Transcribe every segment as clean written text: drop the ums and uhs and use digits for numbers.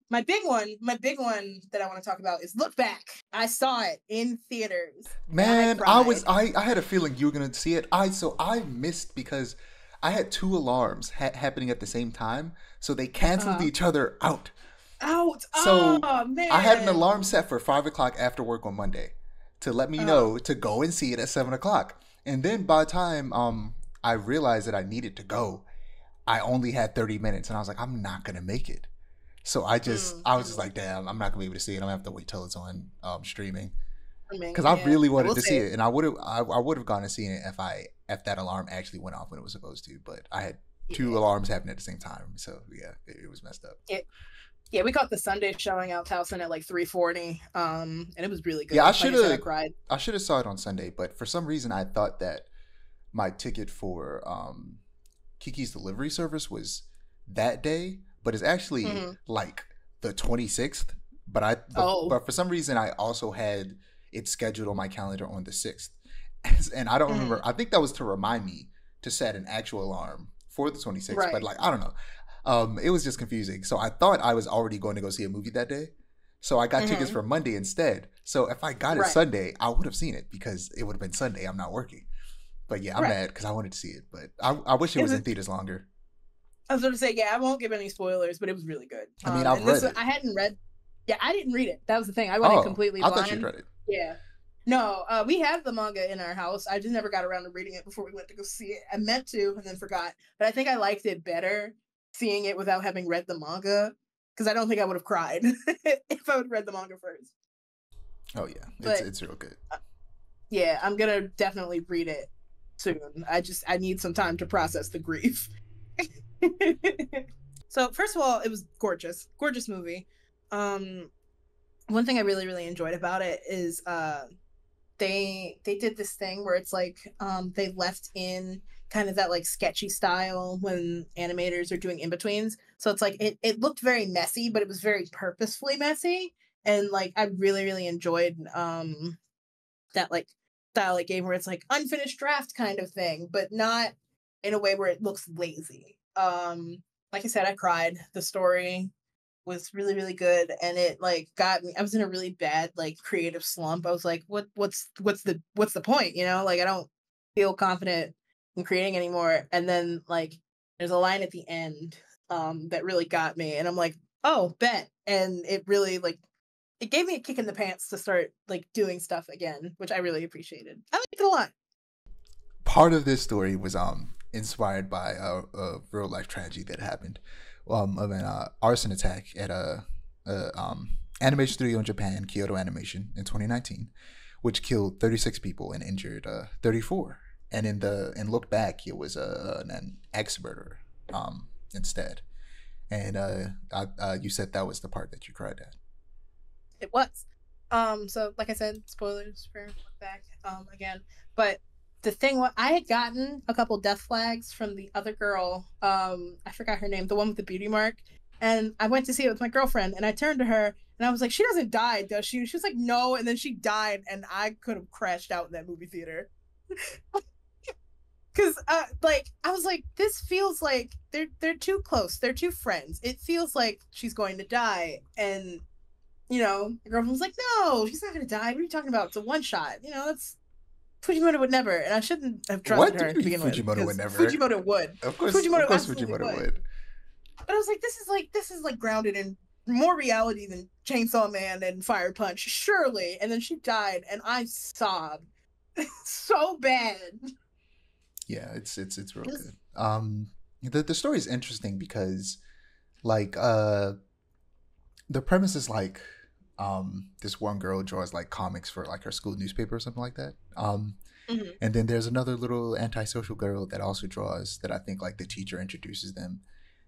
my big one that I want to talk about is Look Back. I saw it in theaters and I Man, cried. I had a feeling you were gonna see it. I missed because I had two alarms happening at the same time, so they canceled Uh, each other out. out. So Oh I had an alarm man. set for 5 o'clock after work on Monday to let me Uh, know to go and see it at 7 o'clock. And then by the time I realized that I needed to go, I only had 30 minutes, and I was like, I'm not gonna make it. So I was just mm. like, damn, I'm not gonna be able to see it. I'm gonna have to wait till it's on streaming I mean, because I yeah, really I wanted will to see say it, and I would have gone and seen it if that alarm actually went off when it was supposed to. But I had two yeah, alarms happening at the same time, so yeah, it was messed up. yeah, yeah. We caught the Sunday showing out Towson at like 3:40. And it was really Yeah, good. Like I said, I cried. I should have saw it on Sunday, but for some reason I thought that my ticket for Kiki's delivery service was that day, but it's actually Hmm. like the 26th. Oh. But for some reason I also had it scheduled on my calendar on the 6th. And I don't remember. Mm, I think that was to remind me to set an actual alarm for the 26th, but right. like I don't know. It was just confusing. So I thought I was already going to go see a movie that day. So I got tickets Hmm. for Monday instead. So if I got it Right. Sunday, I would have seen it because it would have been Sunday. I'm not working. But yeah, I'm Right. mad because I wanted to see it. But I wish it It was was. in theaters longer. I was going to say, yeah, I won't give any spoilers, but it was really good. I mean, I've And this read it. I hadn't read. Yeah, I didn't read it. That was the thing. I went in Oh, completely I thought you'd blind. read it. Yeah. No, we have the manga in our house. I just never got around to reading it before we went to go see it. I meant to and then forgot. But I think I liked it better seeing it without having read the manga because I don't think I would have cried if I would have read the manga first. Oh yeah, But it's real good. uh, yeah, I'm gonna definitely read it soon. I need some time to process the grief. So first of all, it was gorgeous, gorgeous movie. Um, One thing I really really enjoyed about it is they did this thing where it's like they left in kind of that like sketchy style when animators are doing in-betweens, so it's like it looked very messy but it was very purposefully messy, and like I really really enjoyed that like style like game where it's like unfinished draft kind of thing but not in a way where it looks lazy. Like I said, I cried. The story was really really good and it like got me. I was in a really bad like creative slump. I was like what's the point, you know, like I don't feel confident in creating anymore, and then like there's a line at the end that really got me and I'm like, oh bet, and it really like it gave me a kick in the pants to start like doing stuff again, which I really appreciated. I liked it a lot. Part of this story was inspired by a real life tragedy that happened of an arson attack at a animation studio in Japan, Kyoto Animation, in 2019, which killed 36 people and injured 34. And in look back, it was an ex murderer instead. And you said that was the part that you cried at. It was. So like I said, spoilers for Look Back again. But the thing was I had gotten a couple death flags from the other girl. I forgot her name, the one with the beauty mark. And I went to see it with my girlfriend and I turned to her and I was like, she doesn't die, does she? She was like, no, and then she died and I could have crashed out in that movie theater. Cause like I was like, this feels like they're too close. They're too friends. It feels like she's going to die. And you know, the girlfriend was like, no, she's not gonna die. What are you talking about? It's a one shot. You know, that's Fujimoto would never. And I shouldn't have trusted What do her you to mean begin with, Fujimoto would because never? Fujimoto would. Of Fujimoto course, absolutely Fujimoto would. would. But I was like, this is like grounded in more reality than Chainsaw Man and Fire Punch, surely. And then she died, and I sobbed so bad. Yeah, it's real Just, good. The story is interesting because like the premise is like this one girl draws like comics for like her school newspaper or something like that. mhm. And then there's another little antisocial girl that also draws that I think like the teacher introduces them,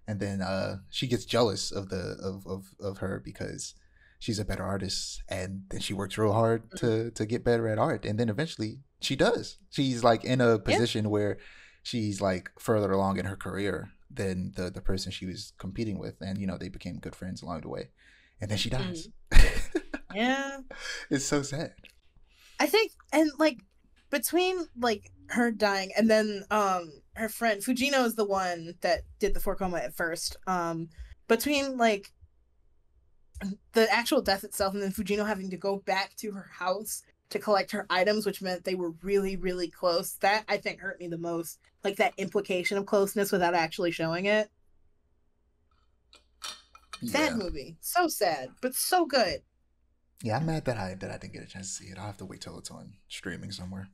and then she gets jealous of of her because she's a better artist, and then she works real hard to get better at art, and then eventually she does. She's like in a Yeah. position where she's like further along in her career than the person she was competing with, and you know they became good friends along the way, and then she dies. Mhm. Yeah. It's so sad. I think, and like between like her dying and then her friend Fujino is the one that did the 4 coma at first. Between like the actual death itself, and then Fujino having to go back to her house to collect her items, which meant they were really, really close. That I think hurt me the most. Like that implication of closeness without actually showing it. Sad Yeah. movie. So sad, but so good. Yeah, I'm mad that I didn't get a chance to see it. I'll have to wait till it's on streaming somewhere.